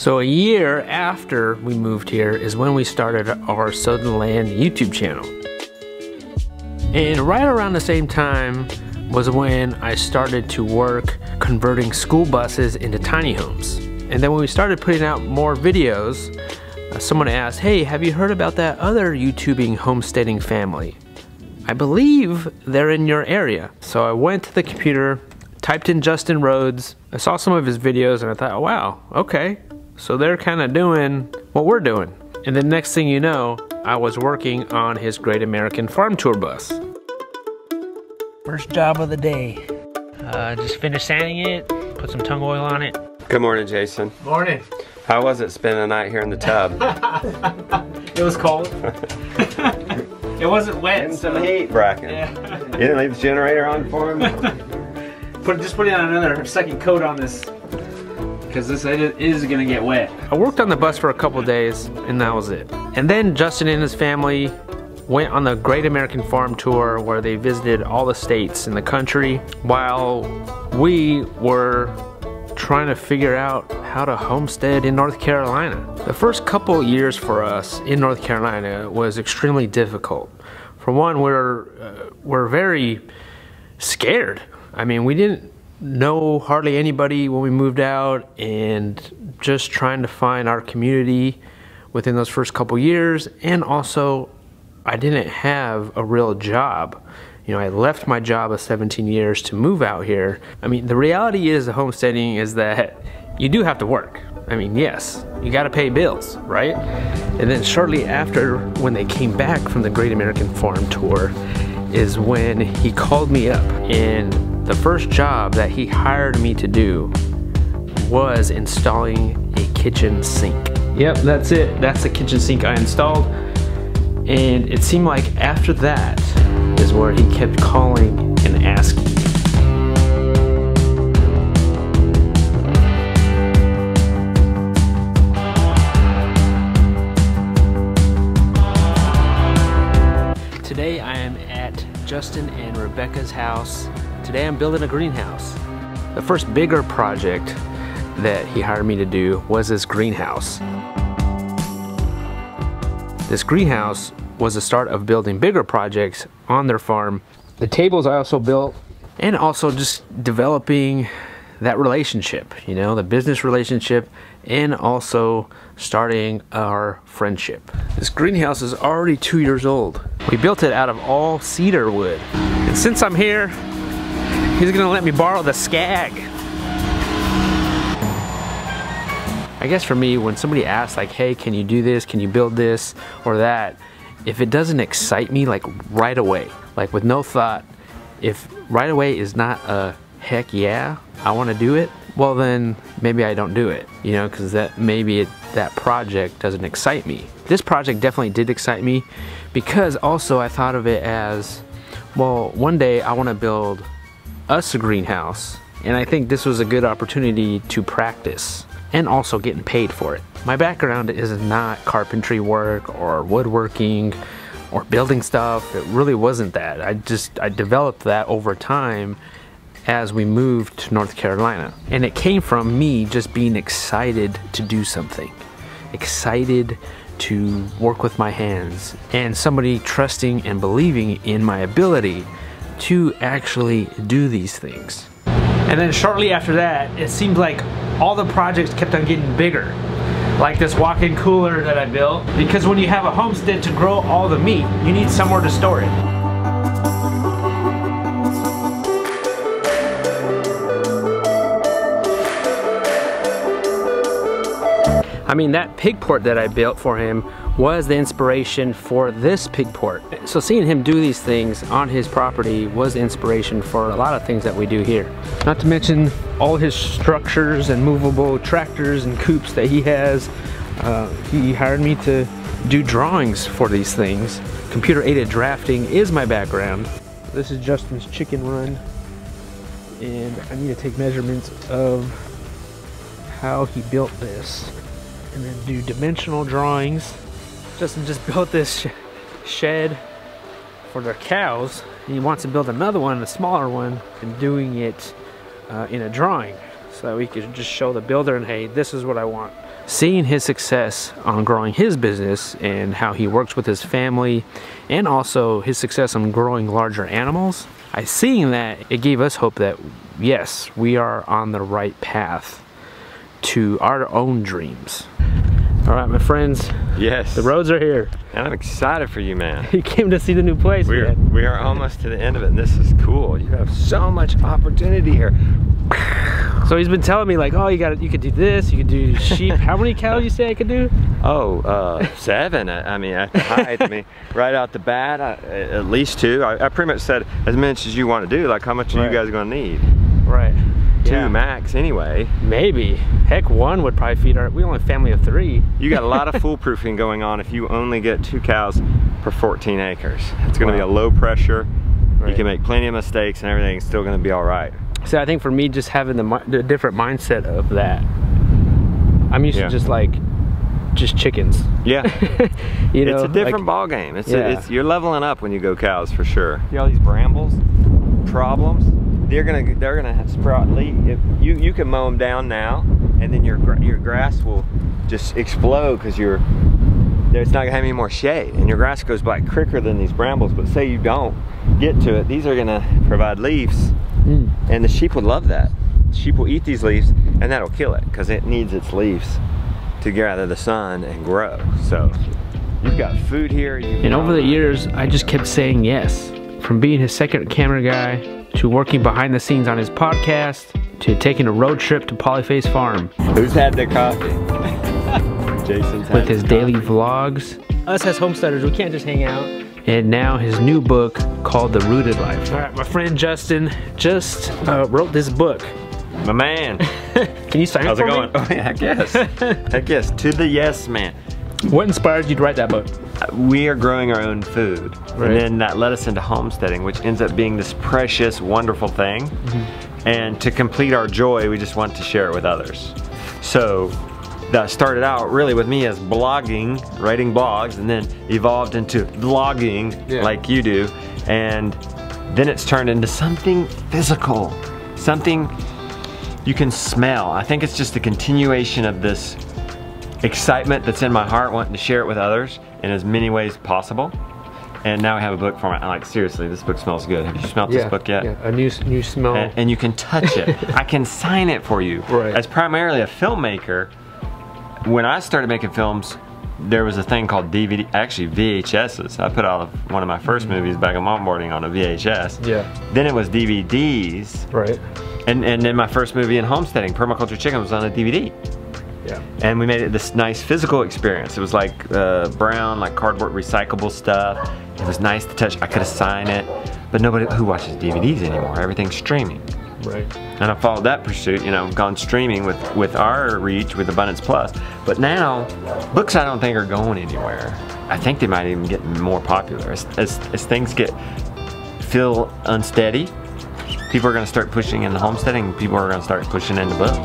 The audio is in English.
So a year after we moved here is when we started our Southern Land YouTube channel. And right around the same time was when I started to work converting school buses into tiny homes. And then when we started putting out more videos, someone asked, hey, have you heard about that other YouTubing homesteading family? I believe they're in your area. So I went to the computer, typed in Justin Rhodes, I saw some of his videos and I thought, oh, wow, okay. So they're kind of doing what we're doing. And the next thing you know, I was working on his Great American Farm Tour bus. First job of the day. Just finished sanding it, put some tung oil on it. Good morning, Jason. Morning. How was it spending the night here in the tub? It was cold. It wasn't wet. Getting some heat, Bracken. Yeah. You didn't leave the generator on for him? Just putting on another second coat on this, because this is gonna get wet. I worked on the bus for a couple days, and that was it. And then Justin and his family went on the Great American Farm Tour, where they visited all the states in the country, while we were trying to figure out how to homestead in North Carolina. The first couple years for us in North Carolina was extremely difficult. For one, we're very scared. I mean, we didn't know hardly anybody when we moved out, and just trying to find our community within those first couple years. And also, I didn't have a real job. You know, I left my job of 17 years to move out here. I mean, the reality is, the homesteading is that you do have to work. I mean, yes, you gotta pay bills, right? And then shortly after, when they came back from the Great American Farm Tour, is when he called me up. And the first job that he hired me to do was installing a kitchen sink. Yep, that's it. That's the kitchen sink I installed. And it seemed like after that is where he kept calling and asking. Today I am at Justin and Rebecca's house. Today I'm building a greenhouse. The first bigger project that he hired me to do was this greenhouse. This greenhouse was the start of building bigger projects on their farm. The tables I also built, and also just developing that relationship, you know, the business relationship, and also starting our friendship. This greenhouse is already 2 years old. We built it out of all cedar wood. And since I'm here, he's gonna let me borrow the Skag. I guess for me, when somebody asks like, hey, can you do this? Can you build this or that? If it doesn't excite me like right away, like with no thought, if right away is not a heck yeah, I wanna do it, well then maybe I don't do it, you know, because that project doesn't excite me. This project definitely did excite me, because also I thought of it as, well, one day I wanna build us a greenhouse, and I think this was a good opportunity to practice and also getting paid for it. My background is not carpentry work or woodworking or building stuff. It really wasn't that. I developed that over time as we moved to North Carolina. And it came from me just being excited to do something. Excited to work with my hands, and somebody trusting and believing in my ability to actually do these things. And then shortly after that, it seemed like all the projects kept on getting bigger. Like this walk-in cooler that I built, because when you have a homestead to grow all the meat, you need somewhere to store it. I mean, that pig port that I built for him was the inspiration for this pig port. So seeing him do these things on his property was the inspiration for a lot of things that we do here. Not to mention all his structures and movable tractors and coops that he has. He hired me to do drawings for these things. Computer-aided drafting is my background. This is Justin's chicken run, and I need to take measurements of how he built this and then do dimensional drawings. Justin just built this shed for their cows, and he wants to build another one, a smaller one, and doing it in a drawing so that we could just show the builder, and hey, this is what I want. seeing his success on growing his business and how he works with his family, and also his success on growing larger animals, seeing that, it gave us hope that yes, we are on the right path to our own dreams. All right, my friends. Yes. The roads are here. And I'm excited for you, man. You came to see the new place, man. We are almost to the end of it, and this is cool. You have so much opportunity here. So he's been telling me like, oh, you could do this, you could do sheep. How many cattle you say I could do? Oh, 7. I mean, at the height, I mean, right out the bat, at least 2. I pretty much said as much as you want to do. Like, how much are you guys going to need? Right. 2 max anyway. Maybe. Heck, 1 would probably feed we only a family of 3. You got a lot of foolproofing going on if you only get 2 cows per 14 acres. It's going to be a low pressure. Right. You can make plenty of mistakes and everything's still going to be all right. So I think for me, just having the different mindset of that, I'm used to just chickens. Yeah. You know, it's a different ball game. You're leveling up when you go cows for sure. See all these brambles, problems. They're gonna sprout leaf. You can mow them down now, and then your grass will just explode because it's not gonna have any more shade, and your grass goes back quicker than these brambles. But say you don't get to it, these are gonna provide leaves, and the sheep would love that. Sheep will eat these leaves, and that'll kill it because it needs its leaves to gather the sun and grow. So you've got food here. And over the years, I just kept saying yes. From being his second camera guy, to working behind the scenes on his podcast, to taking a road trip to Polyface Farm. Who's had the coffee? Jason's with his daily vlogs. Us as homesteaders, we can't just hang out. And now his new book called The Rooted Life. All right, my friend Justin just wrote this book. My man. Can you sign it for me? How's it going? Oh yeah, I guess. Heck yes, to the yes man. What inspired you to write that book? We are growing our own food. Right. And then that led us into homesteading, which ends up being this precious, wonderful thing. And to complete our joy, we just want to share it with others. So that started out really with me as blogging, writing blogs, and then evolved into vlogging like you do. And then it's turned into something physical, something you can smell. I think it's just a continuation of this excitement that's in my heart, wanting to share it with others in as many ways possible. And now we have a book format. I'm like, seriously, this book smells good. Have you smelled this book yet? Yeah, a new smell. And you can touch it. I can sign it for you. Right. As primarily a filmmaker, when I started making films, there was a thing called DVD, actually VHSs. I put out one of my first movies back in longboarding on a VHS. Yeah. Then it was DVDs. Right. And then my first movie in homesteading, Permaculture Chicken, was on a DVD. Yeah. And we made it this nice physical experience. It was like brown, like cardboard recyclable stuff. It was nice to touch. I could assign it, but nobody who watches DVDs anymore. Everything's streaming. Right. And I followed that pursuit, you know, gone streaming with our reach, with Abundance Plus. But now, books I don't think are going anywhere. I think they might even get more popular. As things feel unsteady, people are gonna start pushing into homesteading, people are gonna start pushing into books.